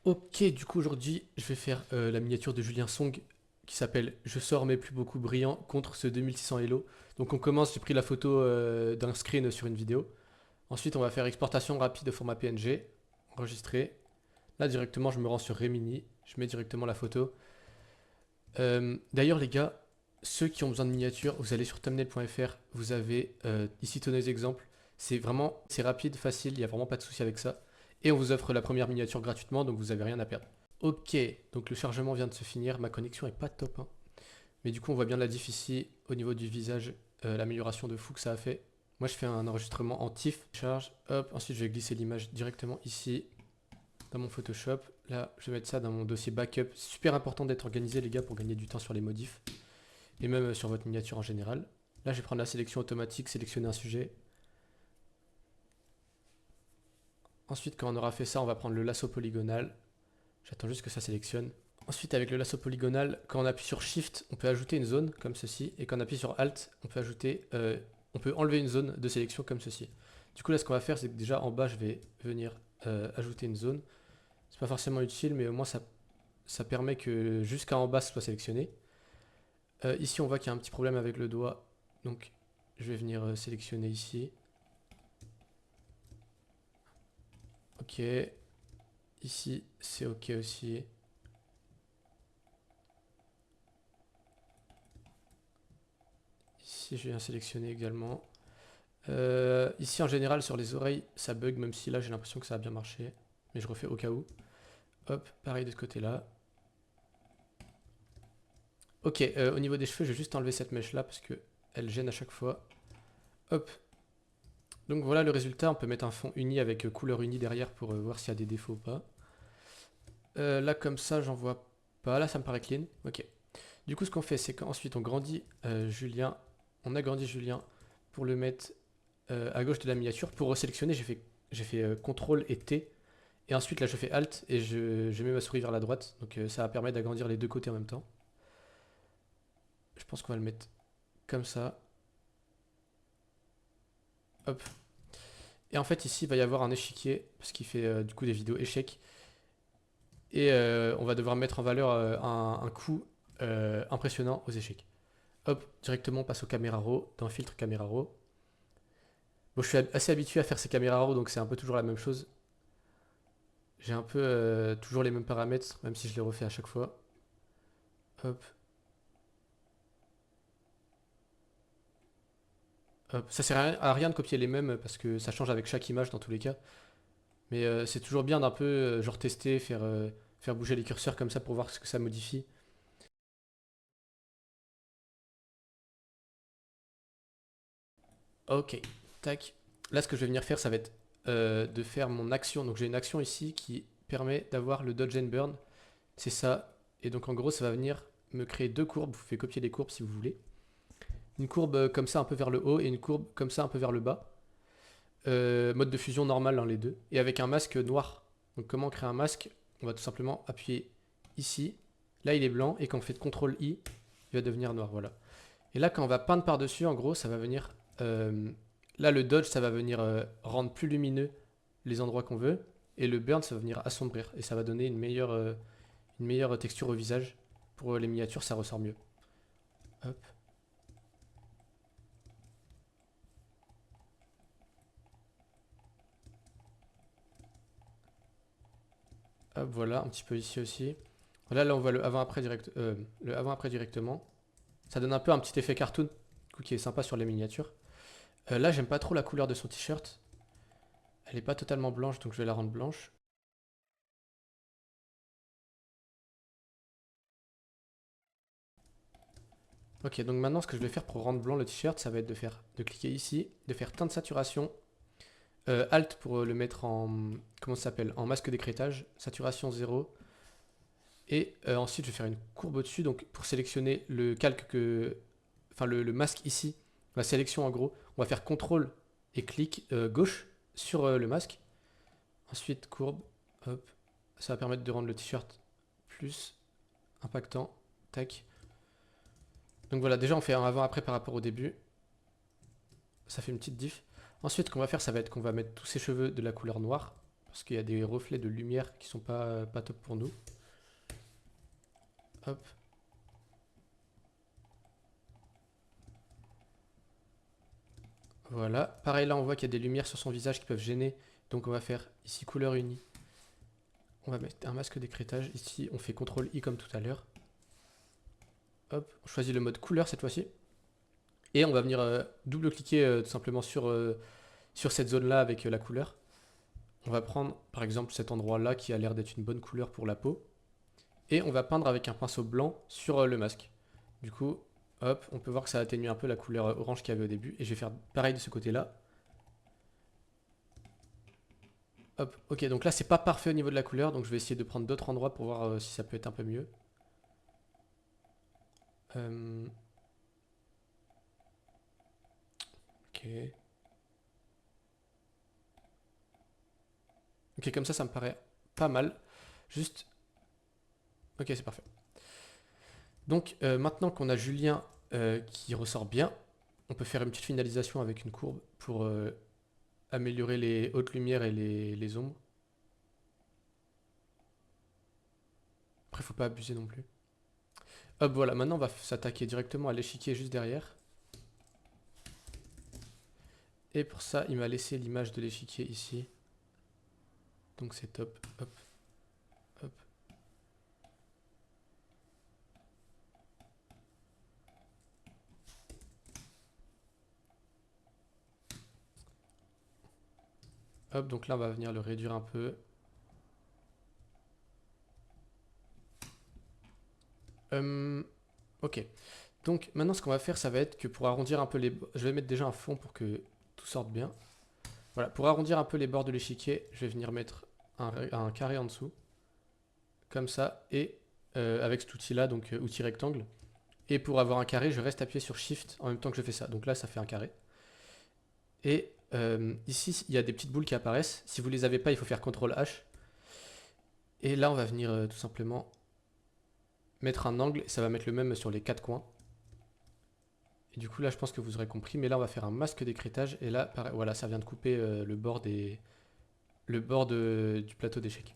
Ok, du coup aujourd'hui je vais faire la miniature de Julien Song qui s'appelle Je sors mais plus beaucoup brillant contre ce 2600 Elo. Donc on commence, j'ai pris la photo d'un screen sur une vidéo. Ensuite on va faire exportation rapide au format PNG, enregistrer. Là directement je me rends sur Remini, je mets directement la photo. D'ailleurs les gars, ceux qui ont besoin de miniatures, vous allez sur thumbnail.fr, vous avez ici tous nos exemples. C'est rapide, facile, il n'y a vraiment pas de souci avec ça. Et on vous offre la première miniature gratuitement, donc vous n'avez rien à perdre. Ok, donc le chargement vient de se finir, ma connexion est pas top, hein. Mais du coup on voit bien la diff ici, au niveau du visage, l'amélioration de fou que ça a fait. Moi je fais un enregistrement en TIFF, charge, hop, ensuite je vais glisser l'image directement ici, dans mon Photoshop. Là je vais mettre ça dans mon dossier backup. C'est super important d'être organisé les gars pour gagner du temps sur les modifs, et même sur votre miniature en général. Là je vais prendre la sélection automatique, sélectionner un sujet. Ensuite quand on aura fait ça, on va prendre le lasso polygonal. J'attends juste que ça sélectionne. Ensuite, avec le lasso polygonal, quand on appuie sur Shift, on peut ajouter une zone comme ceci. Et quand on appuie sur Alt, on peut enlever une zone de sélection comme ceci. Du coup, là, ce qu'on va faire, c'est que déjà en bas, je vais venir ajouter une zone. C'est pas forcément utile, mais au moins ça permet que jusqu'à en bas, ce soit sélectionné. Ici, on voit qu'il y a un petit problème avec le doigt. Donc, je vais venir sélectionner ici. Ok. Ici, c'est ok aussi. Ici, je viens sélectionner également. Ici, en général, sur les oreilles, ça bug, même si là, j'ai l'impression que ça a bien marché. Mais je refais au cas où. Hop, pareil de ce côté-là. Ok, au niveau des cheveux, je vais juste enlever cette mèche-là parce que elle gêne à chaque fois. Hop. Donc voilà le résultat. On peut mettre un fond uni avec couleur unie derrière pour voir s'il y a des défauts ou pas. Là, comme ça, j'en vois pas. Là, ça me paraît clean. Ok. Du coup, ce qu'on fait, c'est qu'ensuite, on grandit Julien. On agrandit Julien pour le mettre à gauche de la miniature. Pour resélectionner, j'ai fait CTRL et T. Et ensuite, là, je fais Alt et je mets ma souris vers la droite. Donc, ça va permettre d'agrandir les deux côtés en même temps. Je pense qu'on va le mettre comme ça. Hop. Et en fait, ici, il va y avoir un échiquier, parce qu'il fait du coup des vidéos échecs. Et on va devoir mettre en valeur un coup impressionnant aux échecs. Hop, directement on passe au caméra raw, dans filtre caméra raw. Bon, je suis assez habitué à faire ces caméras raw, donc c'est un peu toujours la même chose. J'ai un peu toujours les mêmes paramètres, même si je les refais à chaque fois. Hop, hop. Ça sert à rien de copier les mêmes parce que ça change avec chaque image dans tous les cas. Mais c'est toujours bien d'un peu genre tester, faire bouger les curseurs comme ça pour voir ce que ça modifie. Ok, tac. Là, ce que je vais venir faire, ça va être de faire mon action. Donc j'ai une action ici qui permet d'avoir le dodge and burn. C'est ça. Et donc en gros, ça va venir me créer deux courbes. Vous pouvez copier les courbes si vous voulez. Une courbe comme ça un peu vers le haut et une courbe comme ça un peu vers le bas. Mode de fusion normal, hein, les deux. Et avec un masque noir. Donc comment on crée un masque? On va tout simplement appuyer ici. Là, il est blanc. Et quand on fait CTRL I, il va devenir noir. Voilà. Et là, quand on va peindre par-dessus, en gros, ça va venir... là, le dodge, ça va venir rendre plus lumineux les endroits qu'on veut. Et le burn, ça va venir assombrir. Et ça va donner une meilleure texture au visage. Pour les miniatures, ça ressort mieux. Hop. Hop, voilà, un petit peu ici aussi. Là, on voit le avant-après directement. Ça donne un peu un petit effet cartoon, du coup, qui est sympa sur les miniatures. Là, j'aime pas trop la couleur de son t-shirt. Elle est pas totalement blanche, donc je vais la rendre blanche. Ok, donc maintenant, ce que je vais faire pour rendre blanc le t-shirt, ça va être de cliquer ici, de faire teinte de saturation, Alt pour le mettre en, comment ça s'appelle, en masque d'écrêtage, saturation 0. Et ensuite, je vais faire une courbe au-dessus, donc pour sélectionner le calque enfin le masque ici, la sélection en gros, on va faire CTRL et clic gauche sur le masque. Ensuite, courbe, hop, ça va permettre de rendre le t-shirt plus impactant, tac. Donc voilà, déjà on fait un avant-après par rapport au début, ça fait une petite diff. Ensuite, ce qu'on va faire, ça va être qu'on va mettre tous ses cheveux de la couleur noire, parce qu'il y a des reflets de lumière qui sont pas top pour nous. Hop. Voilà. Pareil, là, on voit qu'il y a des lumières sur son visage qui peuvent gêner. Donc, on va faire ici couleur unie. On va mettre un masque d'écrêtage. Ici, on fait CTRL I comme tout à l'heure. Hop, on choisit le mode couleur cette fois-ci. Et on va venir double-cliquer tout simplement sur cette zone-là avec la couleur. On va prendre par exemple cet endroit-là qui a l'air d'être une bonne couleur pour la peau. Et on va peindre avec un pinceau blanc sur le masque. Du coup, hop, on peut voir que ça atténue un peu la couleur orange qu'il y avait au début. Et je vais faire pareil de ce côté-là. Hop, ok, donc là c'est pas parfait au niveau de la couleur, donc je vais essayer de prendre d'autres endroits pour voir si ça peut être un peu mieux. Ok. Ok, comme ça me paraît pas mal. Juste... Ok, c'est parfait. Donc maintenant qu'on a Julien qui ressort bien, on peut faire une petite finalisation avec une courbe pour améliorer les hautes lumières et les ombres. Après, faut pas abuser non plus. Hop, voilà, maintenant on va s'attaquer directement à l'échiquier juste derrière. Et pour ça, il m'a laissé l'image de l'échiquier ici. Donc c'est top. Hop, hop. Hop, donc là on va venir le réduire un peu. Ok. Donc maintenant ce qu'on va faire, ça va être que pour arrondir un peu les... Je vais mettre déjà un fond pour que tout sorte bien. Voilà, pour arrondir un peu les bords de l'échiquier, je vais venir mettre un carré en dessous. Comme ça, et avec cet outil-là, donc outil rectangle. Et pour avoir un carré, je reste appuyé sur Shift en même temps que je fais ça. Donc là, ça fait un carré. Et ici, il y a des petites boules qui apparaissent. Si vous ne les avez pas, il faut faire CTRL H. Et là, on va venir tout simplement mettre un angle. Et ça va mettre le même sur les quatre coins. Et du coup, là, je pense que vous aurez compris. Mais là, on va faire un masque d'écrêtage. Et là, pareil, voilà, ça vient de couper le bord du plateau d'échecs.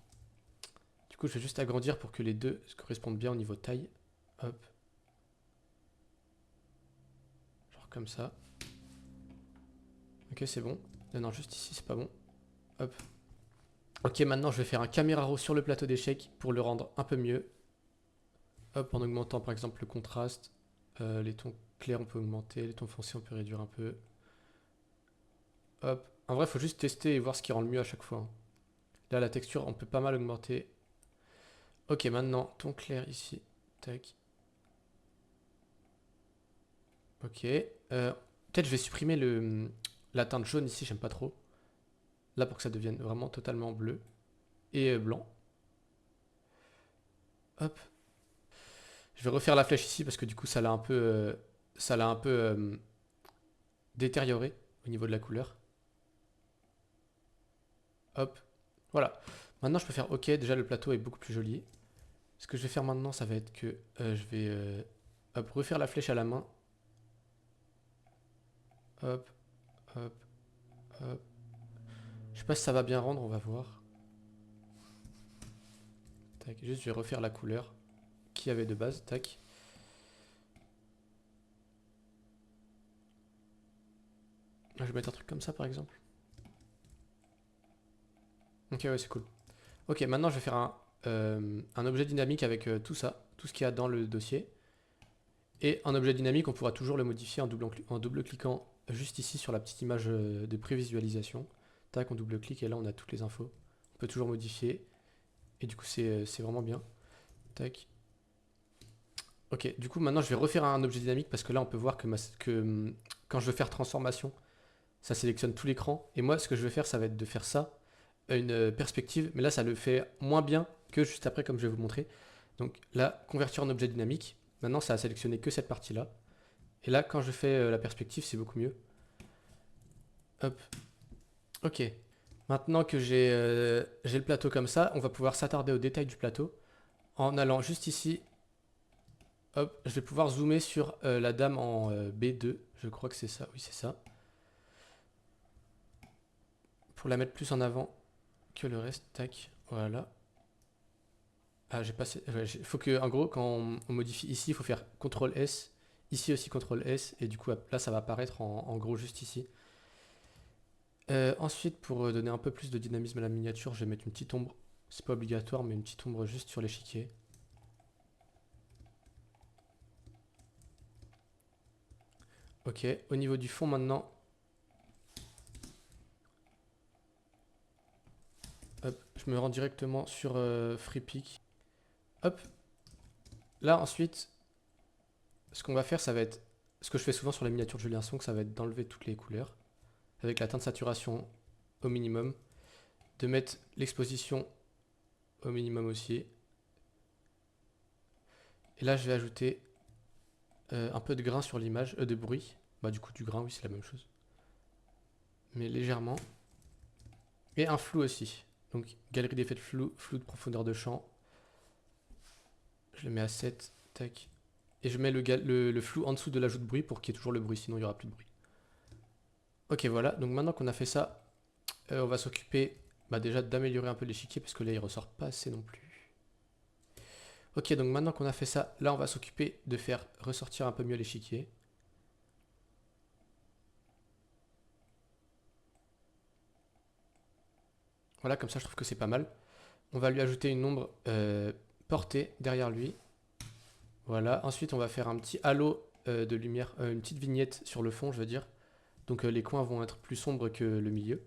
Du coup, je vais juste agrandir pour que les deux se correspondent bien au niveau taille. Hop. Genre comme ça. Ok, c'est bon. Non, juste ici, c'est pas bon. Hop. Ok, maintenant, je vais faire un caméra raw sur le plateau d'échecs pour le rendre un peu mieux. Hop, en augmentant par exemple le contraste. Les tons clairs, on peut augmenter. Les tons foncés, on peut réduire un peu. Hop. En vrai, il faut juste tester et voir ce qui rend le mieux à chaque fois, hein. Là, la texture, on peut pas mal augmenter. Ok, maintenant, ton clair ici. Tac. Ok. Peut-être je vais supprimer la teinte jaune ici, j'aime pas trop. Là, pour que ça devienne vraiment totalement bleu et blanc. Hop. Je vais refaire la flèche ici parce que du coup, ça l'a un peu détérioré au niveau de la couleur. Hop. Voilà. Maintenant, je peux faire OK. Déjà, le plateau est beaucoup plus joli. Ce que je vais faire maintenant, ça va être que je vais hop, refaire la flèche à la main. Hop, hop, hop. Je sais pas si ça va bien rendre, on va voir. Tac, juste je vais refaire la couleur qu'il y avait de base. Tac. Je vais mettre un truc comme ça par exemple. Ok, ouais, c'est cool. Ok, maintenant je vais faire un objet dynamique avec tout ça, tout ce qu'il y a dans le dossier. Et un objet dynamique, on pourra toujours le modifier en double-cliquant juste ici sur la petite image de prévisualisation. Tac, on double-clique et là on a toutes les infos. On peut toujours modifier. Et du coup c'est vraiment bien. Tac. Ok, du coup maintenant je vais refaire un objet dynamique parce que là on peut voir que quand je veux faire transformation, ça sélectionne tout l'écran. Et moi ce que je vais faire, ça va être de faire ça, une perspective. Mais là ça le fait moins bien que juste après comme je vais vous montrer. Donc là, convertir en objet dynamique. Maintenant ça a sélectionné que cette partie-là. Et là, quand je fais la perspective, c'est beaucoup mieux. Hop. Ok. Maintenant que j'ai le plateau comme ça, on va pouvoir s'attarder aux détails du plateau. En allant juste ici, hop, je vais pouvoir zoomer sur la dame en B2. Je crois que c'est ça. Oui, c'est ça. Pour la mettre plus en avant. que le reste, tac, voilà. Ah, j'ai passé. Ouais, faut que, en gros, quand on modifie ici, il faut faire CTRL S. Ici aussi CTRL S. Et du coup, là, ça va apparaître en gros juste ici. Ensuite, pour donner un peu plus de dynamisme à la miniature, je vais mettre une petite ombre. C'est pas obligatoire, mais une petite ombre juste sur l'échiquier. Ok, au niveau du fond maintenant. Hop, je me rends directement sur FreePic. Hop. Là, ensuite, ce qu'on va faire, ça va être. Ce que je fais souvent sur les miniatures de Julien Song, ça va être d'enlever toutes les couleurs. Avec la teinte saturation au minimum. De mettre l'exposition au minimum aussi. Et là, je vais ajouter un peu de grain sur l'image, de bruit. Bah, du coup, du grain, oui, c'est la même chose. Mais légèrement. Et un flou aussi. Donc, galerie d'effets de flou, flou de profondeur de champ. Je le mets à 7. Tac. Et je mets le flou en dessous de l'ajout de bruit pour qu'il y ait toujours le bruit, sinon il n'y aura plus de bruit. Ok, voilà. Donc, maintenant qu'on a fait ça, on va s'occuper déjà d'améliorer un peu l'échiquier parce que là, il ressort pas assez non plus. Ok, donc maintenant qu'on a fait ça, là, on va s'occuper de faire ressortir un peu mieux l'échiquier. Voilà, comme ça, je trouve que c'est pas mal. On va lui ajouter une ombre portée derrière lui. Voilà. Ensuite, on va faire un petit halo de lumière, une petite vignette sur le fond, je veux dire. Donc, les coins vont être plus sombres que le milieu.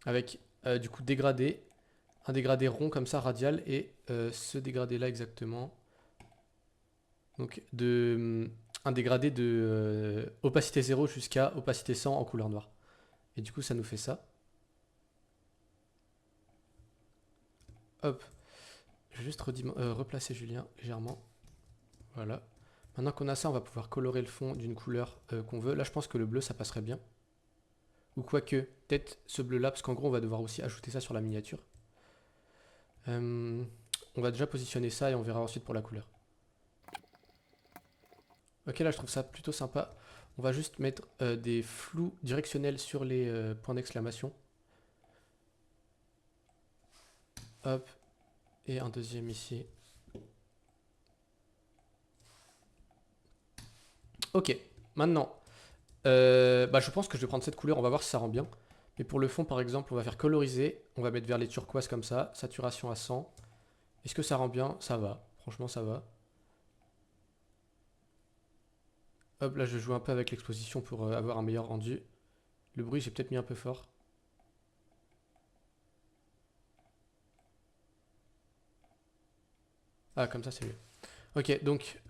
Avec, du coup, dégradé. Un dégradé rond comme ça, radial. Et ce dégradé-là exactement. Donc, un dégradé de opacité 0 jusqu'à opacité 100 en couleur noire. Et du coup, ça nous fait ça. Hop. Je vais juste replacer Julien légèrement. Voilà. Maintenant qu'on a ça, on va pouvoir colorer le fond d'une couleur qu'on veut. Là, je pense que le bleu, ça passerait bien. Ou quoique, peut-être ce bleu-là, parce qu'en gros, on va devoir aussi ajouter ça sur la miniature. On va déjà positionner ça et on verra ensuite pour la couleur. Ok, là, je trouve ça plutôt sympa. On va juste mettre des flous directionnels sur les points d'exclamation. Hop. Et un deuxième ici. Ok, maintenant, je pense que je vais prendre cette couleur, on va voir si ça rend bien. Mais pour le fond, par exemple, on va faire coloriser, on va mettre vers les turquoises comme ça, saturation à 100. Est-ce que ça rend bien? Ça va, franchement ça va. Hop, là je joue un peu avec l'exposition pour avoir un meilleur rendu. Le bruit, j'ai peut-être mis un peu fort. Ah, comme ça c'est mieux. Ok, donc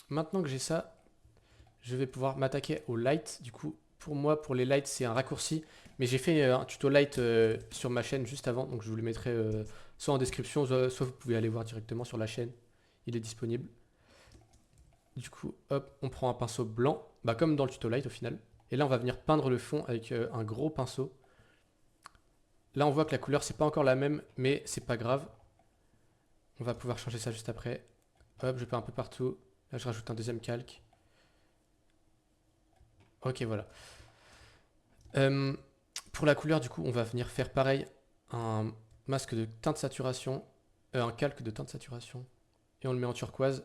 maintenant que j'ai ça, je vais pouvoir m'attaquer au light. Du coup, pour moi, pour les lights, c'est un raccourci. Mais j'ai fait un tuto light sur ma chaîne juste avant. Donc je vous le mettrai soit en description, soit vous pouvez aller voir directement sur la chaîne. Il est disponible. Du coup, hop, on prend un pinceau blanc, comme dans le tuto light au final. Et là, on va venir peindre le fond avec un gros pinceau. Là, on voit que la couleur, c'est pas encore la même, mais c'est pas grave. On va pouvoir changer ça juste après. Hop, je peins un peu partout. Là, je rajoute un deuxième calque. Ok, voilà. Euh, pour la couleur, du coup, on va venir faire pareil, un masque de teinte saturation, un calque de teinte saturation, et on le met en turquoise,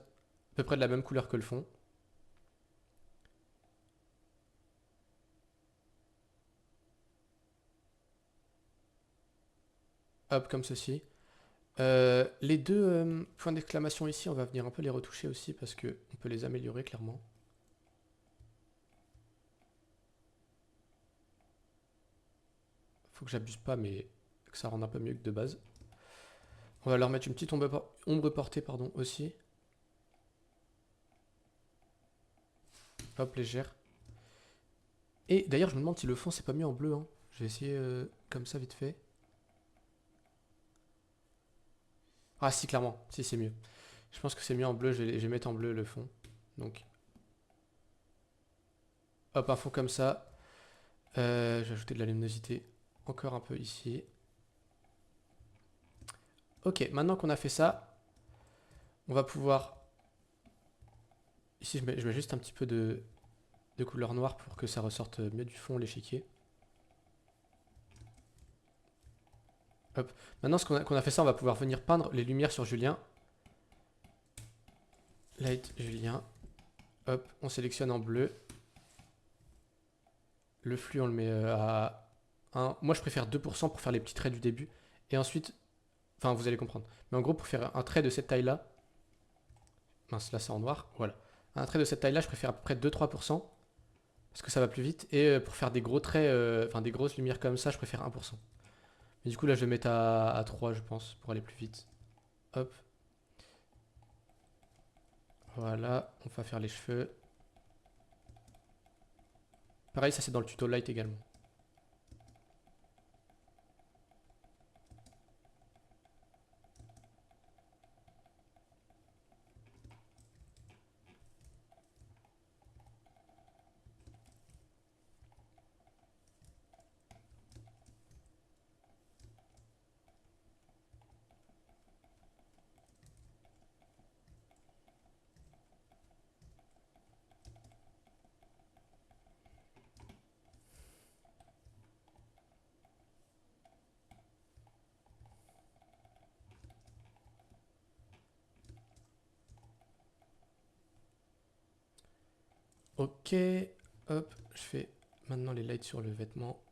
à peu près de la même couleur que le fond. Hop, comme ceci. Les deux points d'exclamation ici, on va venir un peu les retoucher aussi parce que on peut les améliorer clairement. Faut que j'abuse pas, mais que ça rende un peu mieux que de base. On va leur mettre une petite ombre portée pardon, aussi. Hop, légère. Et d'ailleurs, je me demande si le fond c'est pas mieux en bleu. Hein. Je vais essayer comme ça vite fait. Ah si, clairement, si c'est mieux. Je pense que c'est mieux en bleu, je vais mettre en bleu le fond. Donc, hop, un fond comme ça. Je vais ajouter de la luminosité encore un peu ici. Ok, maintenant qu'on a fait ça, on va pouvoir... Ici, je mets juste un petit peu de couleur noire pour que ça ressorte mieux du fond l'échiquier. Hop. Maintenant qu'on a fait ça, on va pouvoir venir peindre les lumières sur Julien. Light Julien. Hop, on sélectionne en bleu. Le flux, on le met à 1. Moi, je préfère 2% pour faire les petits traits du début. Et ensuite, enfin, vous allez comprendre. Mais en gros, pour faire un trait de cette taille-là, mince, là, c'est en noir, voilà. Un trait de cette taille-là, je préfère à peu près 2-3%, parce que ça va plus vite. Et pour faire des gros traits, enfin, des grosses lumières comme ça, je préfère 1%. Mais du coup, là, je vais mettre à 3, je pense, pour aller plus vite. Hop. Voilà, on va faire les cheveux. Pareil, ça, c'est dans le tuto light également. Ok, hop, je fais maintenant les lights sur le vêtement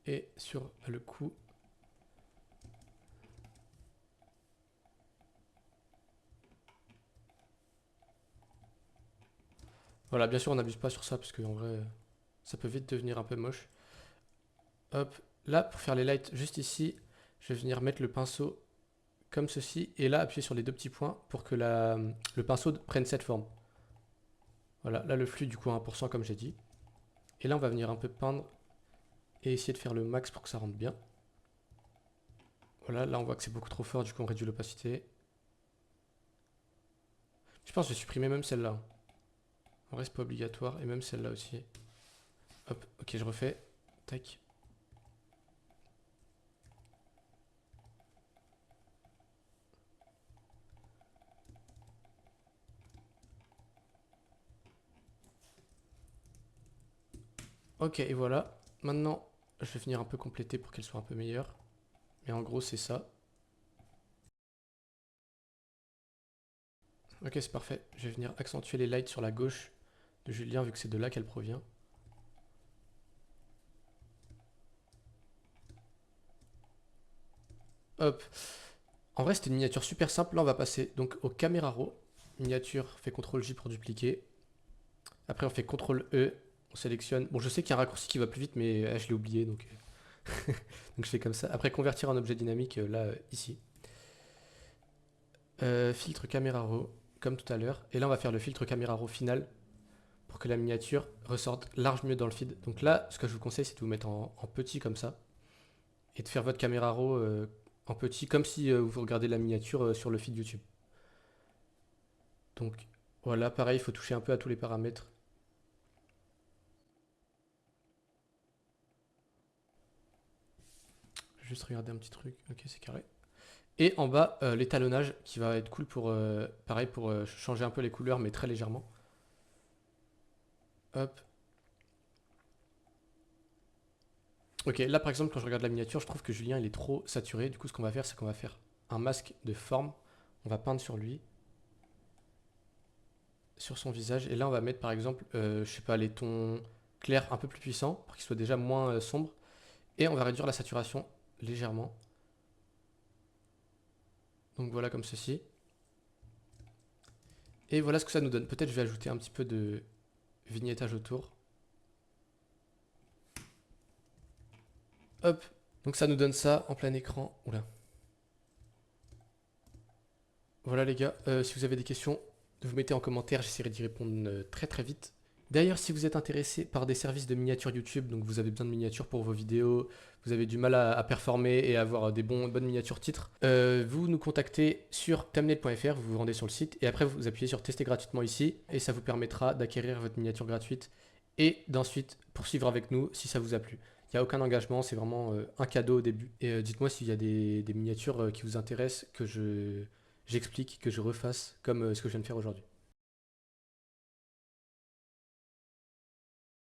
et sur le cou. Voilà, bien sûr, on n'abuse pas sur ça parce que en vrai, ça peut vite devenir un peu moche. Hop, là, pour faire les lights juste ici, je vais venir mettre le pinceau comme ceci et là, appuyer sur les deux petits points pour que le pinceau prenne cette forme. Voilà, là, le flux du coup à 1% comme j'ai dit. Et là, on va venir un peu peindre et essayer de faire le max pour que ça rentre bien. Voilà, là, on voit que c'est beaucoup trop fort, du coup, on réduit l'opacité. Je pense que je vais supprimer même celle-là. En vrai, c'est pas obligatoire et même celle-là aussi. Hop, ok, je refais. Tac. Ok, et voilà. Maintenant, je vais venir un peu compléter pour qu'elle soit un peu meilleure. Mais en gros, c'est ça. Ok, c'est parfait. Je vais venir accentuer les lights sur la gauche de Julien, vu que c'est de là qu'elle provient. Hop. En vrai, c'était une miniature super simple. Là, on va passer donc au caméra raw. Miniature, fait CTRL J pour dupliquer. Après, on fait CTRL E. On sélectionne. Bon, je sais qu'il y a un raccourci qui va plus vite, mais je l'ai oublié, donc... donc je fais comme ça. Après, convertir en objet dynamique, là, ici. Filtre caméra raw, comme tout à l'heure. Et là, on va faire le filtre caméra raw final pour que la miniature ressorte large mieux dans le feed. Donc là, ce que je vous conseille, c'est de vous mettre en petit comme ça. Et de faire votre caméra raw en petit, comme si vous regardez la miniature sur le feed YouTube. Donc voilà, pareil, il faut toucher un peu à tous les paramètres. Je vais juste regarder un petit truc. Ok, c'est carré. Et en bas, l'étalonnage qui va être cool pour, pareil, pour changer un peu les couleurs, mais très légèrement. Hop. Ok, là par exemple, quand je regarde la miniature, je trouve que Julien il est trop saturé. Du coup, ce qu'on va faire, c'est qu'on va faire un masque de forme. On va peindre sur lui, sur son visage. Et là, on va mettre par exemple, je sais pas, les tons clairs un peu plus puissants pour qu'ils soient déjà moins sombres. Et on va réduire la saturation légèrement. Donc voilà, comme ceci. Et voilà ce que ça nous donne. Peut-être je vais ajouter un petit peu de vignettage autour. Hop. Donc ça nous donne ça en plein écran. Oula. Voilà les gars, si vous avez des questions, vous mettez en commentaire, j'essaierai d'y répondre très très vite. D'ailleurs, si vous êtes intéressé par des services de miniatures YouTube, donc vous avez besoin de miniatures pour vos vidéos, vous avez du mal à performer et à avoir des bonnes miniatures titres, vous nous contactez sur thumbnail.fr, vous vous rendez sur le site et après vous appuyez sur tester gratuitement ici et ça vous permettra d'acquérir votre miniature gratuite et d'ensuite poursuivre avec nous si ça vous a plu. Il n'y a aucun engagement, c'est vraiment un cadeau au début. Et dites-moi s'il y a des miniatures qui vous intéressent, que j'explique, que je refasse comme ce que je viens de faire aujourd'hui.